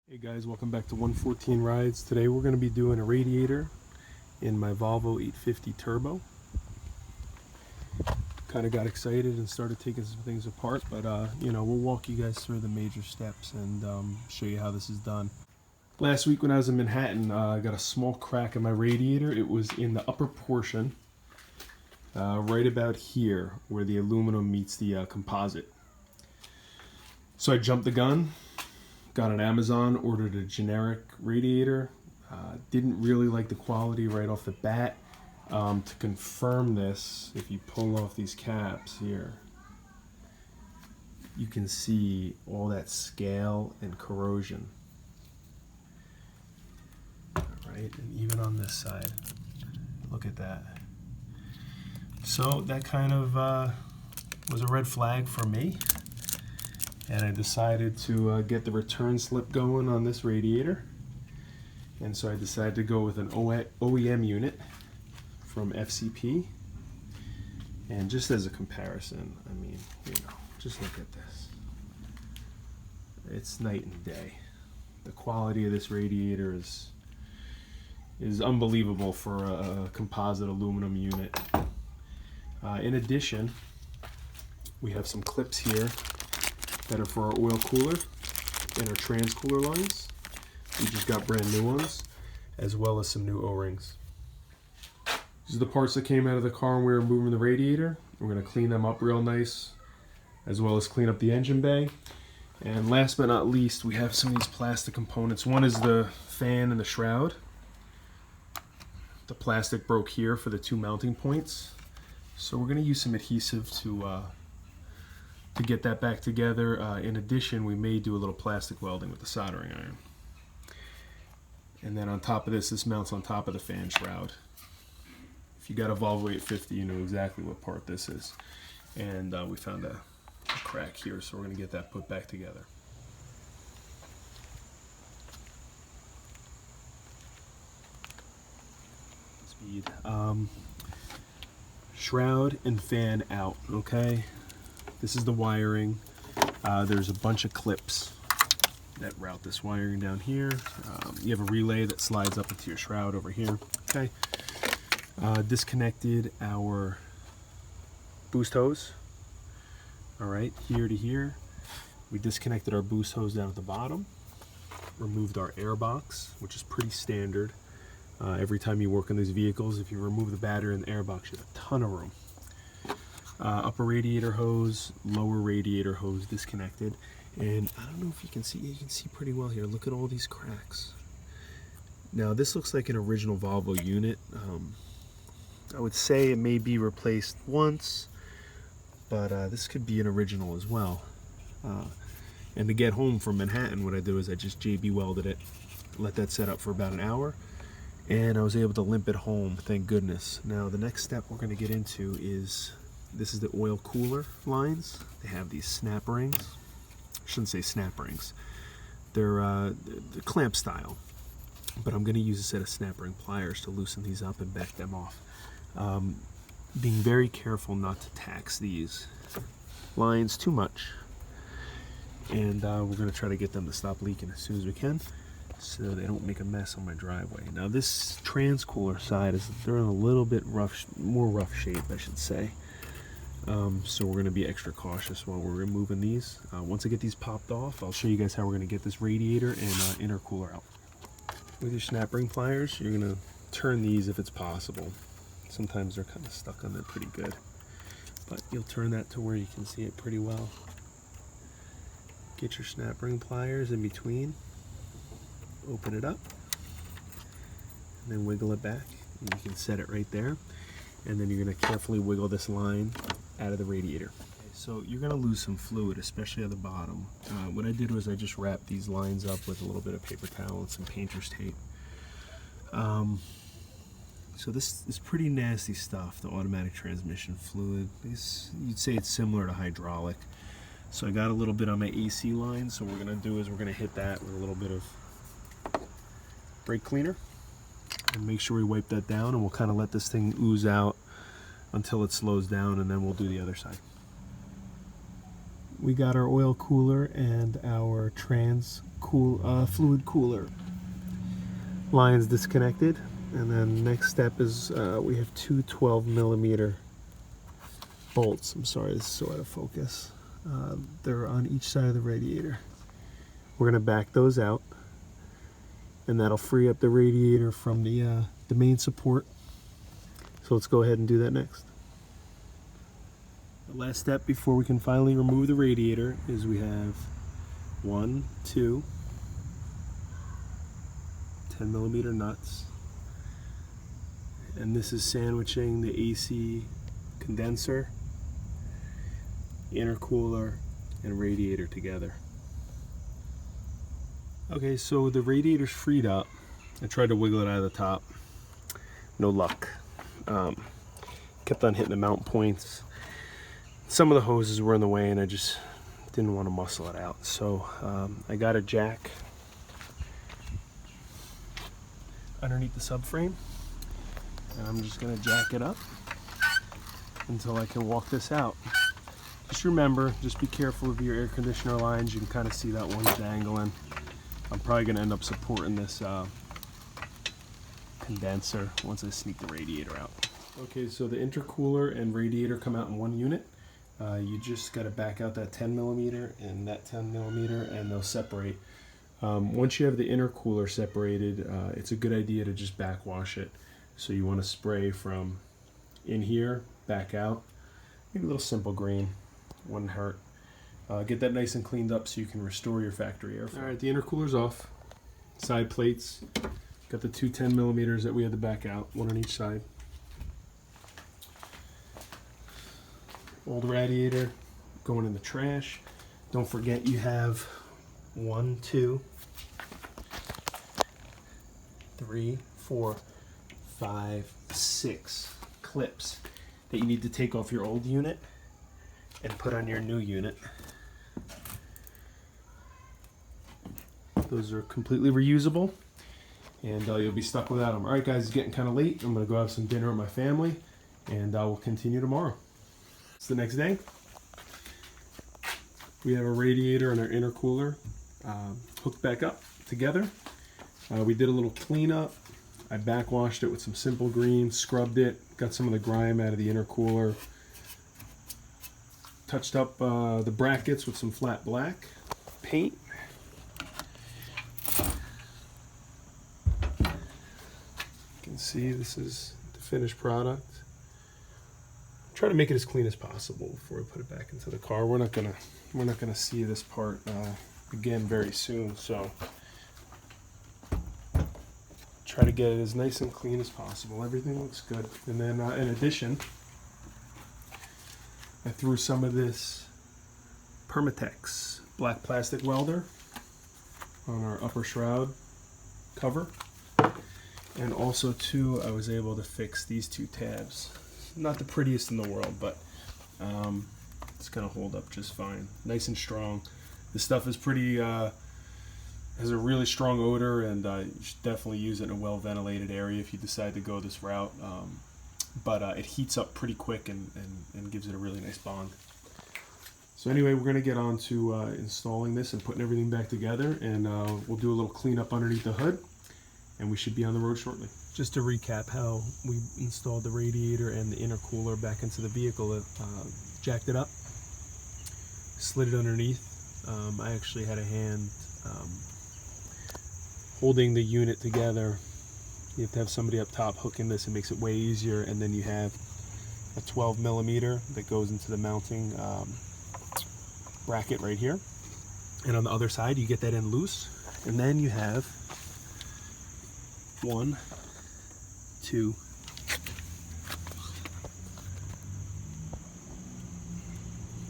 Hey guys, welcome back to 114 Rides. Today we're going to be doing a radiator in my Volvo 850 Turbo. Kind of got excited and started taking some things apart, but we'll walk you guys through the major steps and show you how this is done. Last week when I was in Manhattan, I got a small crack in my radiator. It was in the upper portion, right about here where the aluminum meets the composite. So I jumped the gun. Got on Amazon, ordered a generic radiator. Didn't really like the quality right off the bat. To confirm this, if you pull off these caps here, you can see all that scale and corrosion. Right, and even on this side, look at that. So that kind of was a red flag for me. And I decided to get the return slip going on this radiator. And so I decided to go with an OEM unit from FCP. And just as a comparison, I mean, just look at this. It's night and day. The quality of this radiator is unbelievable for a composite aluminum unit. In addition, we have some clips here that are for our oil cooler and our trans cooler lines. We just got brand new ones, as well as some new O-rings. These are the parts that came out of the car when we were moving the radiator. We're going to clean them up real nice, as well as clean up the engine bay. And last but not least, we have some of these plastic components. One is the fan and the shroud. The plastic broke here for the two mounting points. So we're going to use some adhesive to get that back together. In addition, we may do a little plastic welding with the soldering iron. And then on top of this mounts on top of the fan shroud. If you got a Volvo 850, you know exactly what part this is. And we found a crack here, so we're going to get that put back together. Speed. Shroud and fan out, okay? This is the wiring. There's a bunch of clips that route this wiring down here. You have a relay that slides up into your shroud over here. Okay. Disconnected our boost hose. All right, here to here. We disconnected our boost hose down at the bottom. Removed our air box, which is pretty standard. Every time you work on these vehicles, if you remove the battery in the air box, you have a ton of room. Upper radiator hose, lower radiator hose disconnected, and I don't know if you can see pretty well here. Look at all these cracks. Now this looks like an original Volvo unit. I would say it may be replaced once, but this could be an original as well. And to get home from Manhattan, what I did was I just JB welded it, let that set up for about an hour, and I was able to limp it home, thank goodness. Now the next step we're going to get into is, this is the oil cooler lines. They have these snap rings. I shouldn't say snap rings. They're clamp style. But I'm going to use a set of snap ring pliers to loosen these up and back them off. Being very careful not to tax these lines too much. And we're going to try to get them to stop leaking as soon as we can, so they don't make a mess on my driveway. Now this trans cooler side they're in a little bit more rough shape, I should say. So we're going to be extra cautious while we're removing these. Once I get these popped off, I'll show you guys how we're going to get this radiator and intercooler out. With your snap ring pliers, you're going to turn these if it's possible. Sometimes they're kind of stuck on there pretty good, but you'll turn that to where you can see it pretty well. Get your snap ring pliers in between, open it up, and then wiggle it back. And you can set it right there. And then you're going to carefully wiggle this line out of the radiator. Okay, so you're going to lose some fluid, especially at the bottom. What I did was I just wrapped these lines up with a little bit of paper towel and some painter's tape. So this is pretty nasty stuff, the automatic transmission fluid. You'd say it's similar to hydraulic. So I got a little bit on my AC line, so what we're going to do is we're going to hit that with a little bit of brake cleaner. And make sure we wipe that down, and we'll kind of let this thing ooze out until it slows down, and then we'll do the other side. we got our oil cooler and our fluid cooler lines disconnected. And then next step is we have two 12mm bolts. I'm sorry, this is so out of focus. They're on each side of the radiator. We're going to back those out, and that'll free up the radiator from the main support. So let's go ahead and do that next. The last step before we can finally remove the radiator is we have 1, 2 10mm nuts, and this is sandwiching the AC condenser, intercooler, and radiator together. Okay, so the radiator's freed up. I tried to wiggle it out of the top. No luck. Kept on hitting the mount points. Some of the hoses were in the way and I just didn't want to muscle it out. So I got a jack underneath the subframe, and I'm just going to jack it up until I can walk this out. Just remember, just be careful of your air conditioner lines. You can kind of see that one dangling. I'm probably going to end up supporting this condenser once I sneak the radiator out. Okay, so the intercooler and radiator come out in one unit. You just got to back out that 10mm and that 10mm, and they'll separate. Once you have the intercooler separated, it's a good idea to just backwash it. So you want to spray from in here, back out, maybe a little simple green, wouldn't hurt. Get that nice and cleaned up so you can restore your factory airflow. Alright, the intercooler's off. Side plates. Got the two 10mm that we had to back out, one on each side. Old radiator going in the trash. Don't forget you have 1, 2, 3, 4, 5, 6 clips that you need to take off your old unit and put on your new unit. Those are completely reusable, and you'll be stuck without them. Alright guys, it's getting kind of late. I'm going to go have some dinner with my family, and I will continue tomorrow. It's the next day. We have a radiator and our intercooler hooked back up together. We did a little cleanup. I backwashed it with some simple green, scrubbed it, got some of the grime out of the intercooler, touched up the brackets with some flat black paint. You can see this is the finished product. Try to make it as clean as possible before we put it back into the car. We're not gonna see this part again very soon, so try to get it as nice and clean as possible. Everything looks good. And then in addition, I threw some of this Permatex black plastic welder on our upper shroud cover. And also too, I was able to fix these two tabs. Not the prettiest in the world, but it's gonna hold up just fine. Nice and strong. This stuff is pretty, has a really strong odor, and you should definitely use it in a well ventilated area if you decide to go this route. But it heats up pretty quick and gives it a really nice bond. So anyway, we're gonna get on to installing this and putting everything back together, and we'll do a little cleanup underneath the hood, and we should be on the road shortly. Just to recap how we installed the radiator and the intercooler back into the vehicle, jacked it up, slid it underneath. I actually had a hand holding the unit together. You have to have somebody up top hooking this. It makes it way easier. And then you have a 12mm that goes into the mounting bracket right here. And on the other side, you get that in loose. And then you have 1, 2,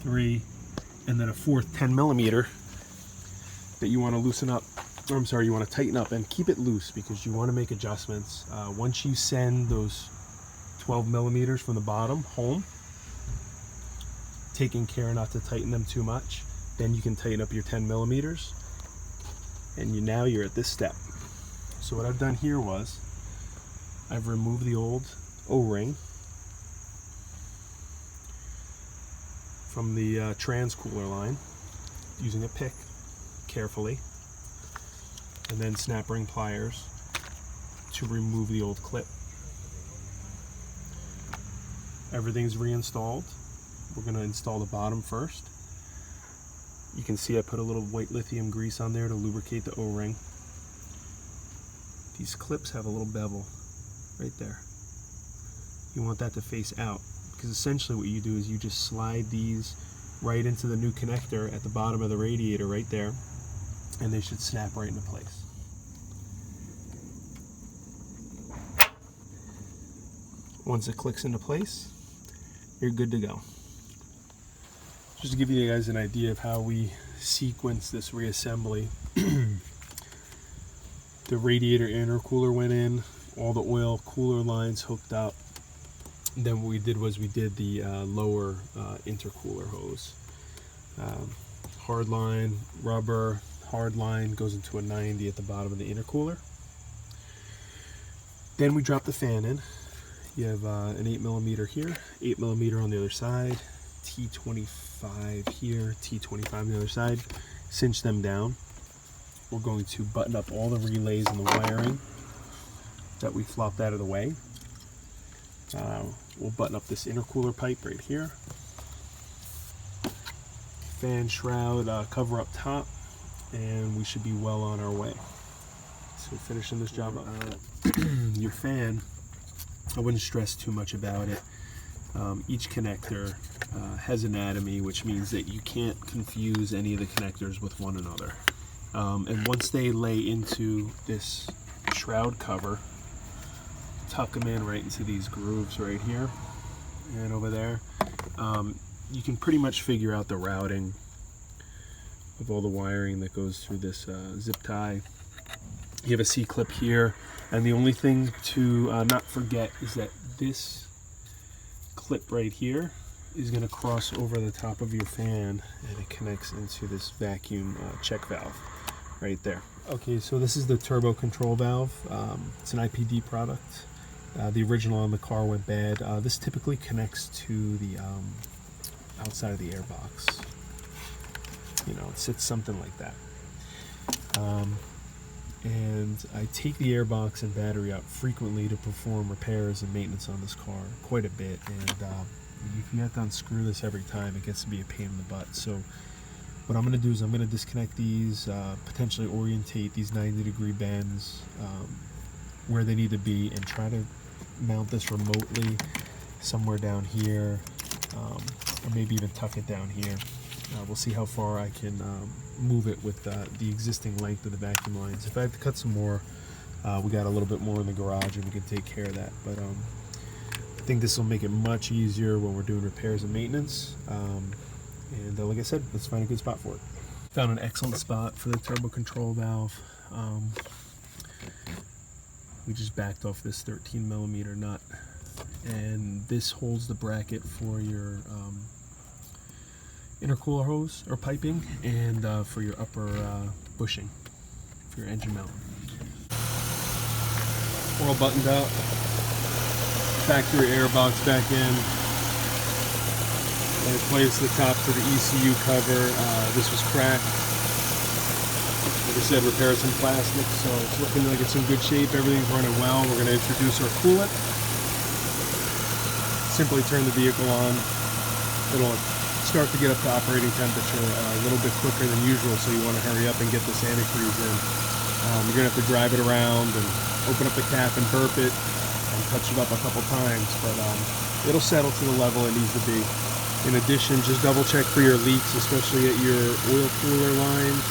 3, and then a fourth 10mm that you want to loosen up, or I'm sorry, you want to tighten up and keep it loose because you want to make adjustments. Once you send those 12mm from the bottom home, taking care not to tighten them too much, then you can tighten up your 10mm, and now you're at this step. So what I've done here was I've removed the old O-ring from the trans cooler line using a pick carefully, and then snap ring pliers to remove the old clip. Everything's reinstalled. We're going to install the bottom first. You can see I put a little white lithium grease on there to lubricate the O-ring. These clips have a little bevel right there. You want that to face out, because essentially what you do is you just slide these right into the new connector at the bottom of the radiator right there, and they should snap right into place. Once it clicks into place, you're good to go. Just to give you guys an idea of how we sequence this reassembly, the radiator intercooler went in, all the oil cooler lines hooked up. Then what we did was we did the lower intercooler hose. Hard line, rubber, hard line goes into a 90 at the bottom of the intercooler. Then we drop the fan in. You have an 8mm here, 8mm on the other side, T25 here, T25 on the other side. Cinch them down. We're going to button up all the relays and the wiring that we flopped out of the way. We'll button up this intercooler pipe right here. Fan shroud cover up top, and we should be well on our way. So finishing this job up. Your fan, I wouldn't stress too much about it. Each connector has anatomy, which means that you can't confuse any of the connectors with one another. And once they lay into this shroud cover, tuck them in right into these grooves right here and over there. You can pretty much figure out the routing of all the wiring that goes through this zip tie. You have a C-clip here, and the only thing to not forget is that this clip right here is going to cross over the top of your fan, and it connects into this vacuum check valve right there. Okay, so this is the turbo control valve. It's an IPD product. The original on the car went bad. This typically connects to the outside of the air box. You know, it sits something like that. And I take the air box and battery out frequently to perform repairs and maintenance on this car quite a bit. And if you have to unscrew this every time, it gets to be a pain in the butt. So what I'm going to do is I'm going to disconnect these, potentially orientate these 90-degree bends where they need to be, and try to mount this remotely somewhere down here, or maybe even tuck it down here. We'll see how far I can move it with the existing length of the vacuum lines. If I have to cut some more, we got a little bit more in the garage and we can take care of that. But I think this will make it much easier when we're doing repairs and maintenance. And like I said, let's find a good spot for it. Found an excellent spot for the turbo control valve. We just backed off this 13mm nut, and this holds the bracket for your intercooler hose or piping, and for your upper bushing for your engine mount. We're all buttoned up. Factory air box back in. I replaced the top to the ECU cover. This was cracked. Like I said, repair some plastic, so it's looking like it's in good shape. Everything's running well. We're going to introduce our coolant. Simply turn the vehicle on. It'll start to get up to operating temperature a little bit quicker than usual, so you want to hurry up and get this antifreeze in. You're going to have to drive it around and open up the cap and burp it and touch it up a couple times, but it'll settle to the level it needs to be. In addition, just double check for your leaks, especially at your oil cooler lines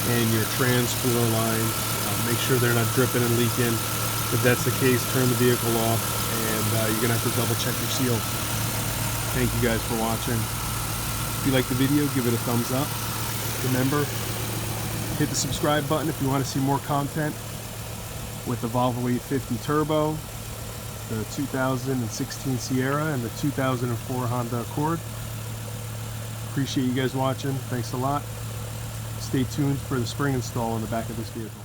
and your trans cooler lines. Make sure they're not dripping and leaking. If that's the case, turn the vehicle off, and you're going to have to double check your seal. Thank you guys for watching. If you like the video, give it a thumbs up. Remember, hit the subscribe button if you want to see more content with the Volvo 850 Turbo, the 2016 Sierra, and the 2004 Honda Accord. Appreciate you guys watching. Thanks a lot. Stay tuned for the spring install on the back of this vehicle.